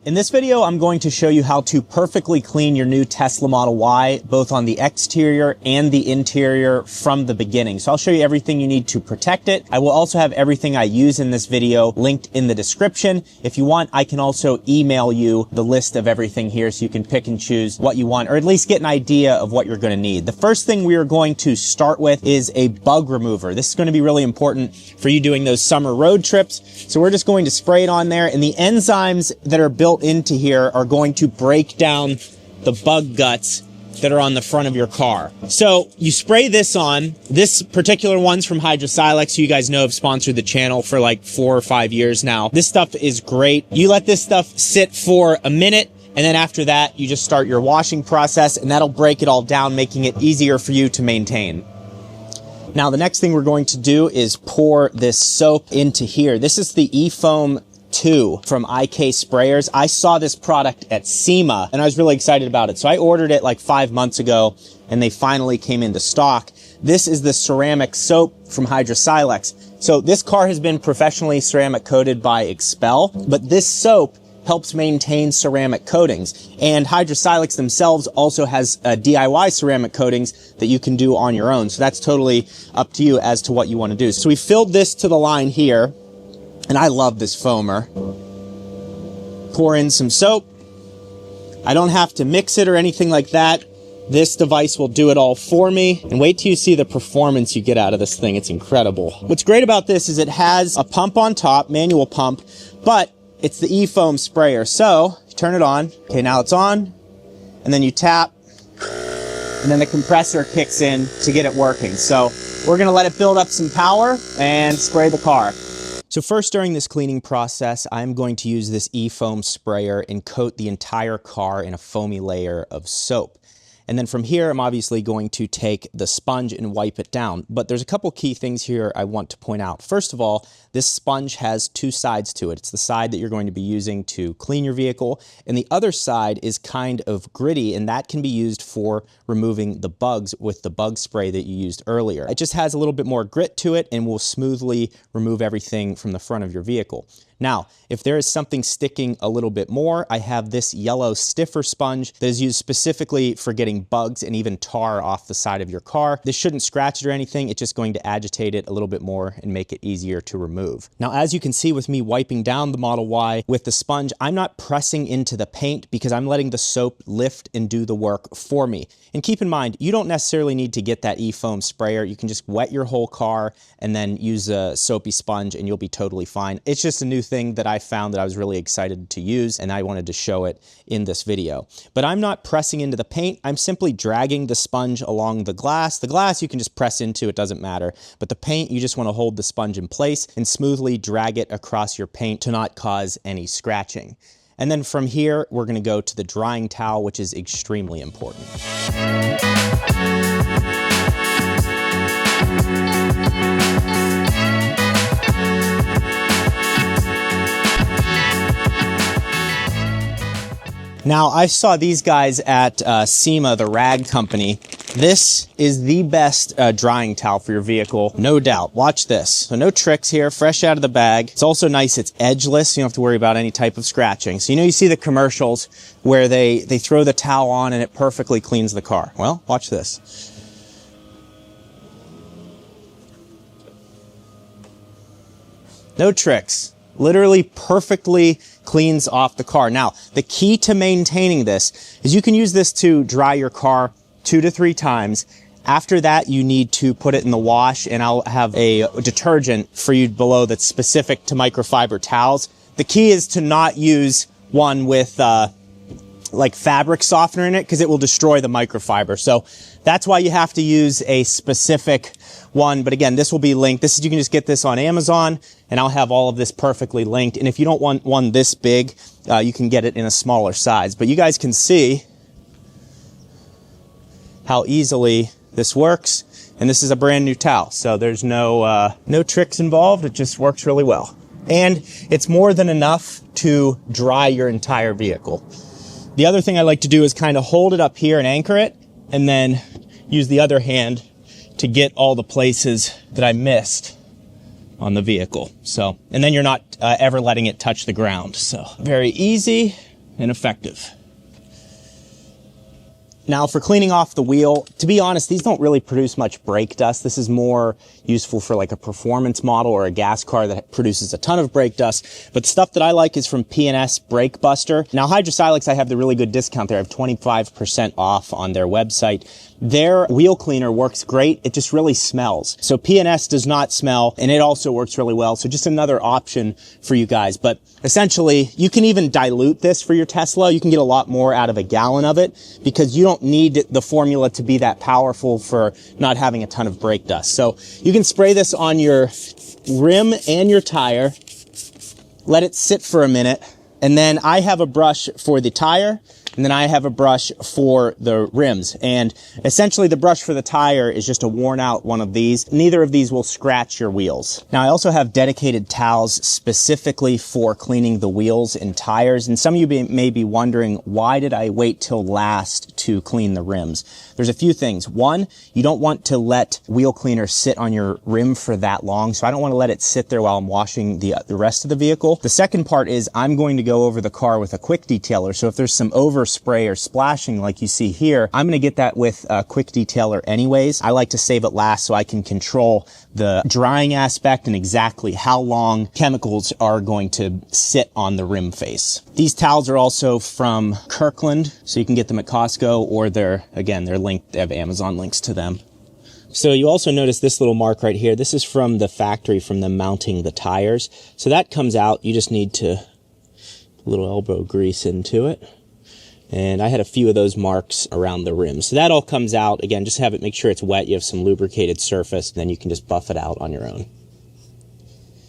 In this video, I'm going to show you how to perfectly clean your new Tesla Model Y, both on the exterior and the interior from the beginning. So I'll show you everything you need to protect it. I will also have everything I use in this video linked in the description. If you want, I can also email you the list of everything here so you can pick and choose what you want, or at least get an idea of what you're going to need. The first thing we are going to start with is a bug remover. This is going to be really important for you doing those summer road trips. So we're just going to spray it on there, and the enzymes that are built into here are going to break down the bug guts that are on the front of your car. So you spray this on. This particular one's from Silex, who you guys know have sponsored the channel for like 4 or 5 years now. This stuff is great. You let this stuff sit for a minute, and then after that, you just start your washing process, and that'll break it all down, making it easier for you to maintain. Now, the next thing we're going to do is pour this soap into here. This is the eFoam 2 from IK Sprayers. I saw this product at SEMA and I was really excited about it. So I ordered it like 5 months ago and they finally came into stock. This is the ceramic soap from Silex. So this car has been professionally ceramic coated by Expel, but this soap helps maintain ceramic coatings. And Silex themselves also has DIY ceramic coatings that you can do on your own. So that's totally up to you as to what you want to do. So we filled this to the line here. And I love this foamer. Pour in some soap. I don't have to mix it or anything like that. This device will do it all for me. And wait till you see the performance you get out of this thing. It's incredible. What's great about this is it has a pump on top, manual pump, but it's the eFoam sprayer. So you turn it on. Okay, now it's on. And then you tap. And then the compressor kicks in to get it working. So we're going to let it build up some power and spray the car. So first, during this cleaning process, I'm going to use this eFoam sprayer and coat the entire car in a foamy layer of soap. And then from here, I'm obviously going to take the sponge and wipe it down. But there's a couple key things here I want to point out. First of all, this sponge has 2 sides to it. It's the side that you're going to be using to clean your vehicle, and the other side is kind of gritty, and that can be used for removing the bugs with the bug spray that you used earlier. It just has a little bit more grit to it and will smoothly remove everything from the front of your vehicle. Now, if there is something sticking a little bit more, I have this yellow stiffer sponge that is used specifically for getting bugs and even tar off the side of your car. This shouldn't scratch it or anything. It's just going to agitate it a little bit more and make it easier to remove. Now, as you can see with me wiping down the Model Y with the sponge, I'm not pressing into the paint because I'm letting the soap lift and do the work for me. And keep in mind, you don't necessarily need to get that eFoam sprayer. You can just wet your whole car and then use a soapy sponge and you'll be totally fine. It's just a new thing that I found that I was really excited to use, and I wanted to show it in this video. But I'm not pressing into the paint. I'm simply dragging the sponge along the glass. The glass you can just press into, it doesn't matter. But the paint, you just want to hold the sponge in place and smoothly drag it across your paint to not cause any scratching. And then from here, we're going to go to the drying towel, which is extremely important. Now, I saw these guys at SEMA, the rag company. This is the best drying towel for your vehicle, no doubt. Watch this. So no tricks here, fresh out of the bag. It's also nice, it's edgeless, so you don't have to worry about any type of scratching. So you see the commercials where they throw the towel on and it perfectly cleans the car. Well, watch this. No tricks. Literally perfectly cleans off the car. Now, the key to maintaining this is you can use this to dry your car 2 to 3 times. After that, you need to put it in the wash, and I'll have a detergent for you below that's specific to microfiber towels. The key is to not use one with like fabric softener in it because it will destroy the microfiber. So that's why you have to use a specific one. But again, this will be linked. You can just get this on Amazon, and I'll have all of this perfectly linked. And if you don't want one this big, you can get it in a smaller size. But you guys can see how easily this works. And this is a brand new towel, so there's no tricks involved. It just works really well. And it's more than enough to dry your entire vehicle. The other thing I like to do is kind of hold it up here and anchor it, and then use the other hand to get all the places that I missed on the vehicle. So, and then you're not ever letting it touch the ground. So very easy. and effective. Now for cleaning off the wheel, to be honest, these don't really produce much brake dust. This is more useful for like a performance model or a gas car that produces a ton of brake dust. But the stuff that I like is from P&S Brake Buster. Now Hydrosilix, I have the really good discount there. I have 25% off on their website. Their wheel cleaner works great. It just really smells. So P&S does not smell, and it also works really well. So just another option for you guys. But essentially, you can even dilute this for your Tesla. You can get a lot more out of a gallon of it because you don't need the formula to be that powerful for not having a ton of brake dust. So you can spray this on your rim and your tire. Let it sit for a minute. And then I have a brush for the tire. And then I have a brush for the rims. And essentially the brush for the tire is just a worn out one of these. Neither of these will scratch your wheels. Now I also have dedicated towels specifically for cleaning the wheels and tires. And some of you may be wondering, why did I wait till last to clean the rims? There's a few things. One, you don't want to let wheel cleaner sit on your rim for that long. So I don't want to let it sit there while I'm washing the rest of the vehicle. The second part is I'm going to go over the car with a quick detailer. So if there's some overspray or splashing like you see here, I'm going to get that with a quick detailer anyways. I like to save it last so I can control the drying aspect and exactly how long chemicals are going to sit on the rim face. These towels are also from Kirkland, so you can get them at Costco, or they're linked, they have Amazon links to them. So you also notice this little mark right here. This is from the factory, from them mounting the tires. So that comes out. You just need to a little elbow grease into it. And I had a few of those marks around the rim. So that all comes out. Again, just have it, make sure it's wet. You have some lubricated surface. Then you can just buff it out on your own.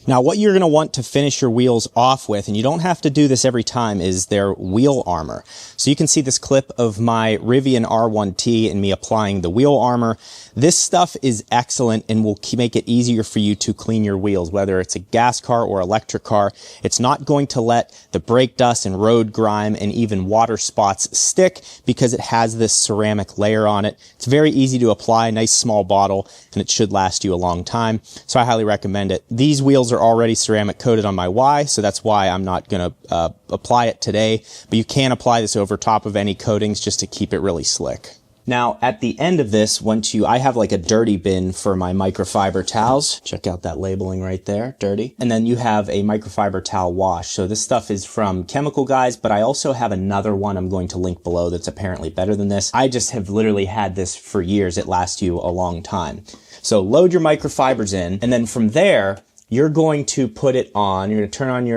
Now, what you're going to want to finish your wheels off with, and you don't have to do this every time, is their wheel armor. So you can see this clip of my Rivian R1T and me applying the wheel armor. This stuff is excellent and will make it easier for you to clean your wheels, whether it's a gas car or electric car. It's not going to let the brake dust and road grime and even water spots stick because it has this ceramic layer on it. It's very easy to apply, a nice small bottle, and it should last you a long time. So I highly recommend it. These wheels are already ceramic coated on my Y, so that's why I'm not going to apply it today. But you can apply this over top of any coatings just to keep it really slick. Now, at the end of this, I have like a dirty bin for my microfiber towels. Check out that labeling right there, dirty. And then you have a microfiber towel wash. So this stuff is from Chemical Guys, but I also have another one I'm going to link below that's apparently better than this. I just have literally had this for years. It lasts you a long time. So load your microfibers in, and then from there, you're going to put it on. You're going to turn on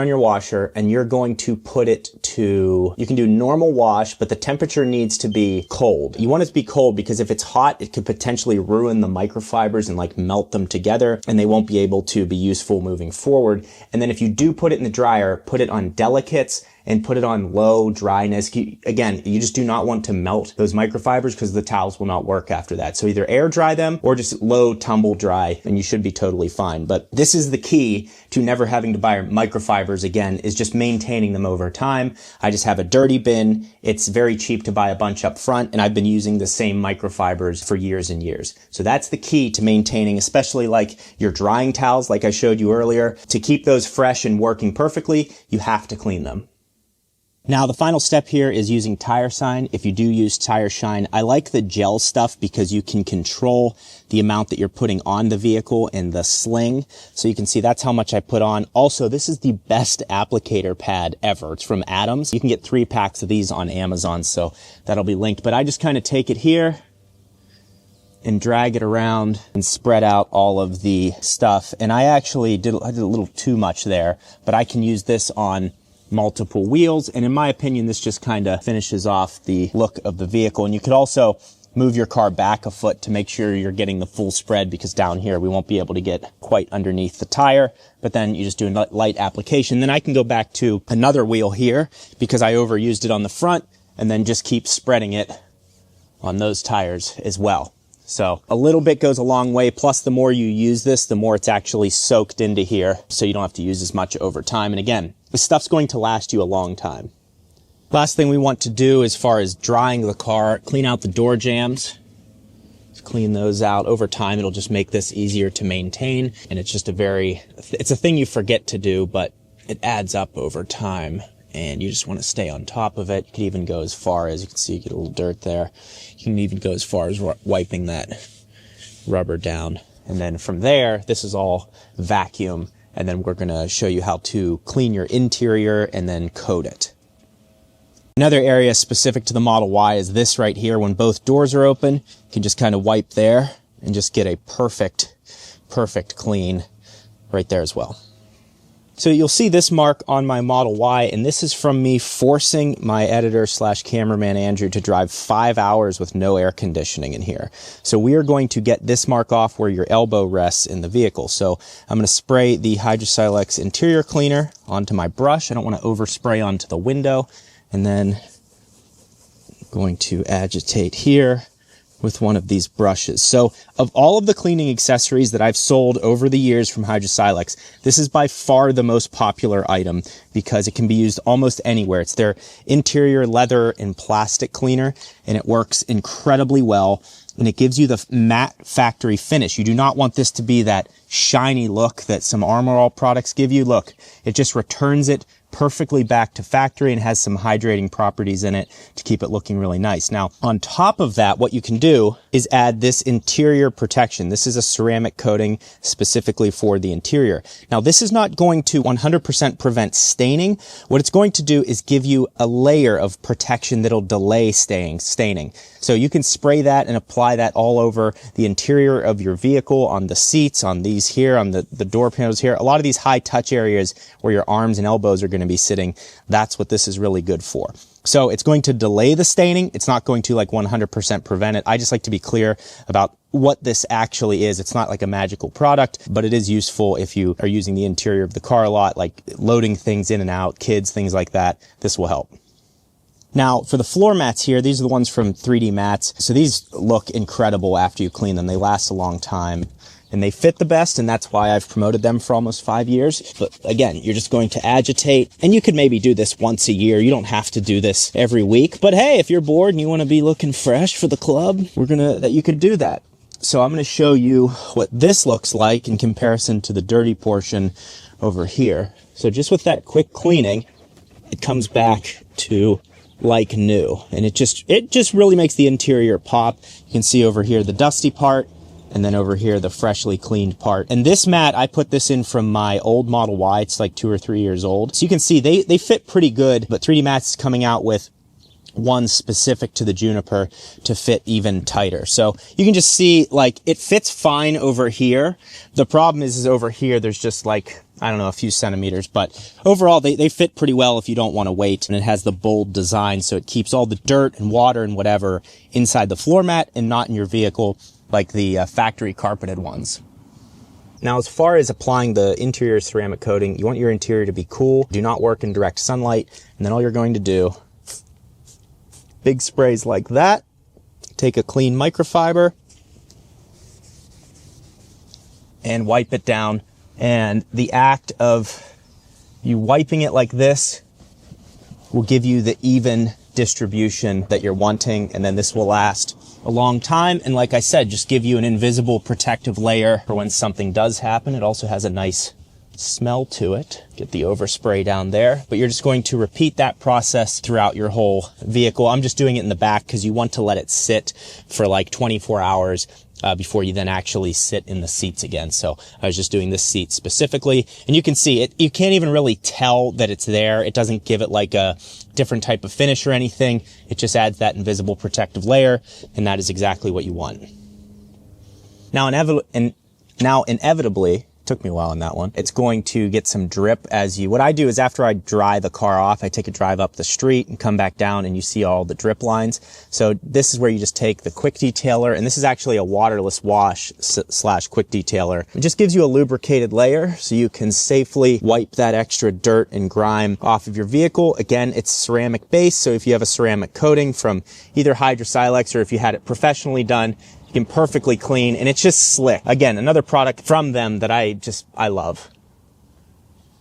your washer, and you're going to put it to, you can do normal wash, but the temperature needs to be cold. You want it to be cold because if it's hot, it could potentially ruin the microfibers and like melt them together, and they won't be able to be useful moving forward. And then if you do put it in the dryer, put it on delicates and put it on low dryness. Again, you just do not want to melt those microfibers because the towels will not work after that. So either air dry them or just low tumble dry, and you should be totally fine. But this is the key to never having to buy microfibers again, is just maintaining them over time. I just have a dirty bin. It's very cheap to buy a bunch up front, and I've been using the same microfibers for years and years. So that's the key to maintaining, especially like your drying towels, like I showed you earlier. To keep those fresh and working perfectly, you have to clean them. Now, the final step here is using Tire Shine. If you do use Tire Shine, I like the gel stuff because you can control the amount that you're putting on the vehicle in the sling. So you can see that's how much I put on. Also, this is the best applicator pad ever. It's from Adams. You can get 3 packs of these on Amazon, so that'll be linked. But I just kind of take it here and drag it around and spread out all of the stuff. And I did a little too much there, but I can use this on multiple wheels, and in my opinion, this just kind of finishes off the look of the vehicle. And you could also move your car back a foot to make sure you're getting the full spread, because down here we won't be able to get quite underneath the tire. But then you just do a light application. Then I can go back to another wheel here because I overused it on the front, and then just keep spreading it on those tires as well. So a little bit goes a long way. Plus, the more you use this, the more it's actually soaked into here, so you don't have to use as much over time. And again, this stuff's going to last you a long time. Last thing we want to do as far as drying the car, clean out the door jambs. Just clean those out. Over time, it'll just make this easier to maintain. And it's just it's a thing you forget to do, but it adds up over time, and you just want to stay on top of it. You can even go as far as, you can see, you get a little dirt there. You can even go as far as wiping that rubber down. And then from there, this is all vacuum. And then we're going to show you how to clean your interior and then coat it. Another area specific to the Model Y is this right here. When both doors are open, you can just kind of wipe there and just get a perfect clean right there as well. So you'll see this mark on my Model Y, and this is from me forcing my editor / cameraman Andrew to drive 5 hours with no air conditioning in here. So we are going to get this mark off where your elbow rests in the vehicle. So I'm going to spray the Hydrosylex interior cleaner onto my brush. I don't want to overspray onto the window. And then I'm going to agitate here with one of these brushes. So of all of the cleaning accessories that I've sold over the years from Hydrosylex, this is by far the most popular item because it can be used almost anywhere. It's their interior leather and plastic cleaner, and it works incredibly well, and it gives you the matte factory finish. You do not want this to be that shiny look that some Armor All products give you. Look, it just returns it perfectly back to factory and has some hydrating properties in it to keep it looking really nice. Now, on top of that, what you can do is add this interior protection. This is a ceramic coating specifically for the interior. Now, this is not going to 100% prevent staining. What it's going to do is give you a layer of protection that'll delay staining. So you can spray that and apply that all over the interior of your vehicle, on the seats, on these here, on the door panels here. A lot of these high touch areas where your arms and elbows are going to be sitting, that's what this is really good for. So it's going to delay the staining. It's not going to like 100% prevent it. I just like to be clear about what this actually is. It's not like a magical product, but it is useful if you are using the interior of the car a lot, like loading things in and out, kids, things like that. This will help. Now, for the floor mats here, these are the ones from 3D Mats. So these look incredible after you clean them. They last a long time. And they fit the best, and that's why I've promoted them for almost 5 years. But again, you're just going to agitate, and you could maybe do this once a year. You don't have to do this every week. But hey, if you're bored and you want to be looking fresh for the club, you could do that. So I'm going to show you what this looks like in comparison to the dirty portion over here. So just with that quick cleaning, it comes back to like new, and it just really makes the interior pop. You can see over here the dusty part, and then over here, the freshly cleaned part. And this mat, I put this in from my old Model Y. It's like 2 or 3 years old. So you can see they fit pretty good, but 3D Mats is coming out with one specific to the Juniper to fit even tighter. So you can just see, like, it fits fine over here. The problem is over here, there's just like, I don't know, a few centimeters, but overall they fit pretty well if you don't want to wait. And it has the bold design, so it keeps all the dirt and water and whatever inside the floor mat and not in your vehicle, like the factory carpeted ones. Now, as far as applying the interior ceramic coating, you want your interior to be cool. Do not work in direct sunlight. And then all you're going to do, big sprays like that, take a clean microfiber and wipe it down. And the act of you wiping it like this will give you the even distribution that you're wanting, and then this will last a long time. And like I said, just give you an invisible protective layer for when something does happen. It also has a nice smell to it. Get the overspray down there, but you're just going to repeat that process throughout your whole vehicle. I'm just doing it in the back because you want to let it sit for like 24 hours before you then actually sit in the seats again. So I was just doing this seat specifically, and you can see it. You can't even really tell that it's there. It doesn't give it like a different type of finish or anything. It just adds that invisible protective layer, and that is exactly what you want. Now, inevitably, took me a while on that one, it's going to get some drip what I do is after I dry the car off, I take a drive up the street and come back down, and you see all the drip lines. So this is where you just take the quick detailer, and this is actually a waterless wash / quick detailer. It just gives you a lubricated layer so you can safely wipe that extra dirt and grime off of your vehicle. Again, it's ceramic base, so if you have a ceramic coating from either Hydrosylex or if you had it professionally done, you can perfectly clean, and it's just slick. Again, another product from them that I love.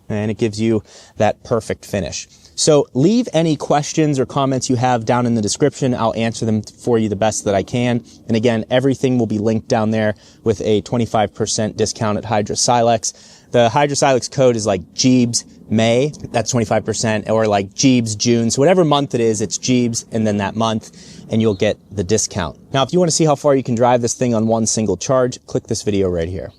And it gives you that perfect finish. So leave any questions or comments you have down in the description. I'll answer them for you the best that I can. And again, everything will be linked down there with a 25% discount at Hydrosylex. The Hydrosylex code is like Jambs, May, that's 25%, or like Jambs, June. So whatever month it is, it's Jambs and then that month, and you'll get the discount. Now, if you want to see how far you can drive this thing on one single charge, click this video right here.